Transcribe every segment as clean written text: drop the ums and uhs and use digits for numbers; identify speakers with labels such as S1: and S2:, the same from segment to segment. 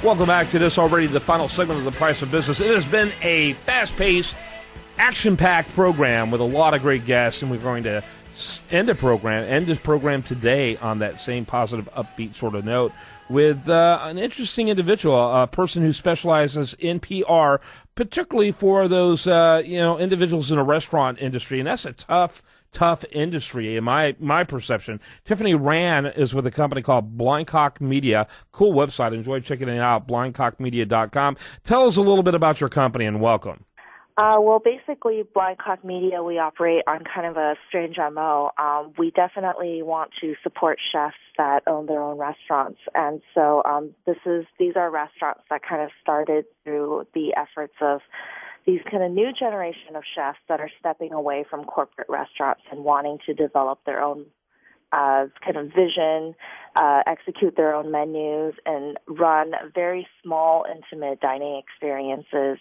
S1: Welcome back to this already the final segment of The Price of Business. It has been a fast-paced, action-packed program with a lot of great guests, and we're going to end this program today on that same positive, upbeat sort of note with an interesting individual, a person who specializes in PR, particularly for those individuals in the restaurant industry, and that's a tough industry in my perception. Tiffany Ran is with a company called Blindcock Media. Cool website. Enjoy checking it out, blindcockmedia.com. Tell us a little bit about your company and welcome.
S2: Well, basically, Blindcock Media, we operate on kind of a strange MO. We definitely want to support chefs that own their own restaurants. And so these are restaurants that kind of started through the efforts of these kind of new generation of chefs that are stepping away from corporate restaurants and wanting to develop their own kind of vision, execute their own menus, and run very small, intimate dining experiences.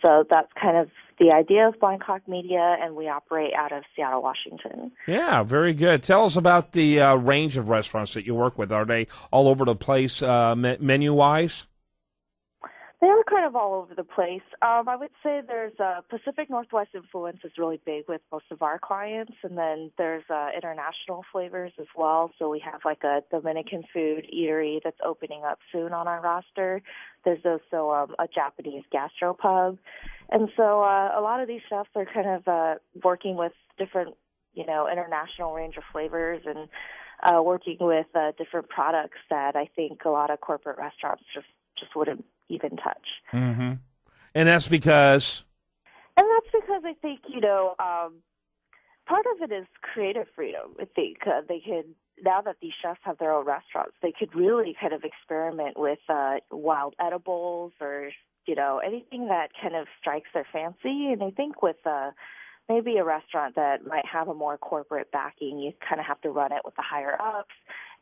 S2: So that's kind of the idea of Blindcock Media, and we operate out of Seattle, Washington.
S1: Yeah, very good. Tell us about the range of restaurants that you work with. Are they all over the place menu-wise?
S2: They are kind of all over the place. I would say there's Pacific Northwest influence is really big with most of our clients, and then there's international flavors as well. So we have like a Dominican food eatery that's opening up soon on our roster. There's also a Japanese gastropub. And so a lot of these chefs are kind of working with different, international range of flavors and working with different products that I think a lot of corporate restaurants just wouldn't even touch.
S1: Mm-hmm. And that's because?
S2: And that's because I think, part of it is creative freedom. I think they could, now that these chefs have their own restaurants, they could really kind of experiment with wild edibles or, anything that kind of strikes their fancy. And I think with maybe a restaurant that might have a more corporate backing, you kind of have to run it with the higher ups.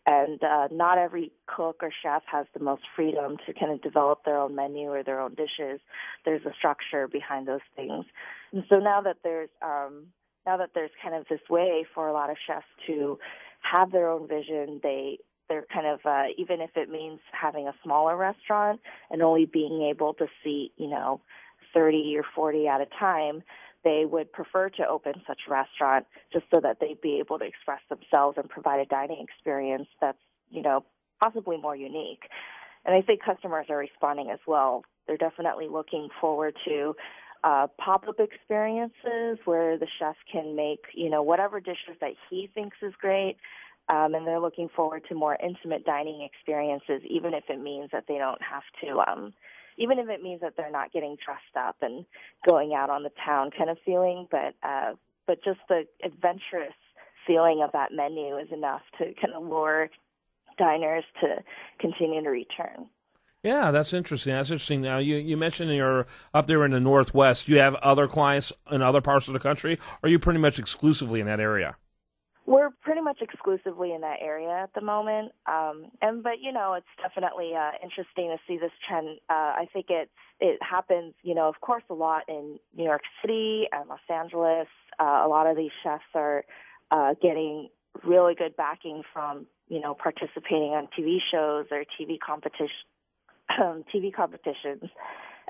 S2: And not every cook or chef has the most freedom to kind of develop their own menu or their own dishes. There's a structure behind those things. And so now that there's kind of this way for a lot of chefs to have their own vision, they're kind of, even if it means having a smaller restaurant and only being able to seat, 30 or 40 at a time, they would prefer to open such a restaurant just so that they'd be able to express themselves and provide a dining experience that's, possibly more unique. And I think customers are responding as well. They're definitely looking forward to pop-up experiences where the chef can make, whatever dishes that he thinks is great. And they're looking forward to more intimate dining experiences, even if it means that they don't have to even if it means that they're not getting dressed up and going out on the town kind of feeling, but just the adventurous feeling of that menu is enough to kind of lure diners to continue to return.
S1: Yeah, that's interesting. Now, you mentioned you're up there in the Northwest. Do you have other clients in other parts of the country, or are you pretty much exclusively in that area?
S2: We're pretty much exclusively in that area at the moment, but it's definitely interesting to see this trend. I think it happens, of course, a lot in New York City and Los Angeles. A lot of these chefs are getting really good backing from, participating on TV shows or TV competitions,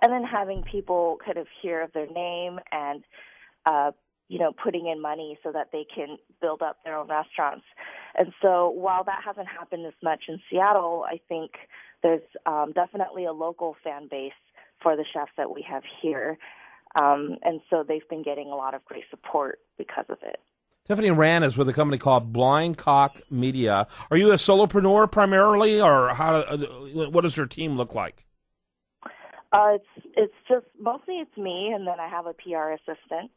S2: and then having people kind of hear of their name and putting in money so that they can build up their own restaurants. And so while that hasn't happened as much in Seattle, I think there's definitely a local fan base for the chefs that we have here. And so they've been getting a lot of great support because of it.
S1: Tiffany Ran is with a company called Blindcock Media. Are you a solopreneur primarily, or what does your team look like?
S2: It's just mostly it's me, and then I have a PR assistant.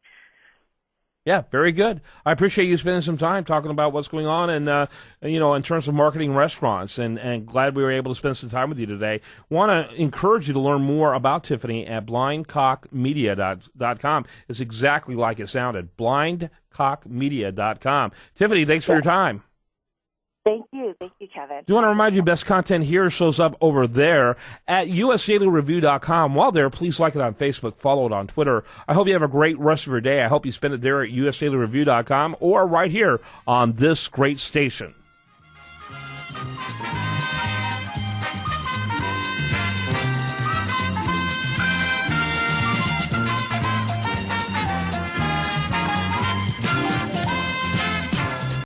S1: Yeah, very good. I appreciate you spending some time talking about what's going on and, in terms of marketing restaurants, and glad we were able to spend some time with you today. Want to encourage you to learn more about Tiffany at blindcockmedia.com. It's exactly like it sounded, blindcockmedia.com. Tiffany, thanks for your time.
S2: Thank you. Thank you, Kevin.
S1: Do want to remind you, best content here shows up over there at usdailyreview.com. While there, please like it on Facebook, follow it on Twitter. I hope you have a great rest of your day. I hope you spend it there at usdailyreview.com or right here on this great station.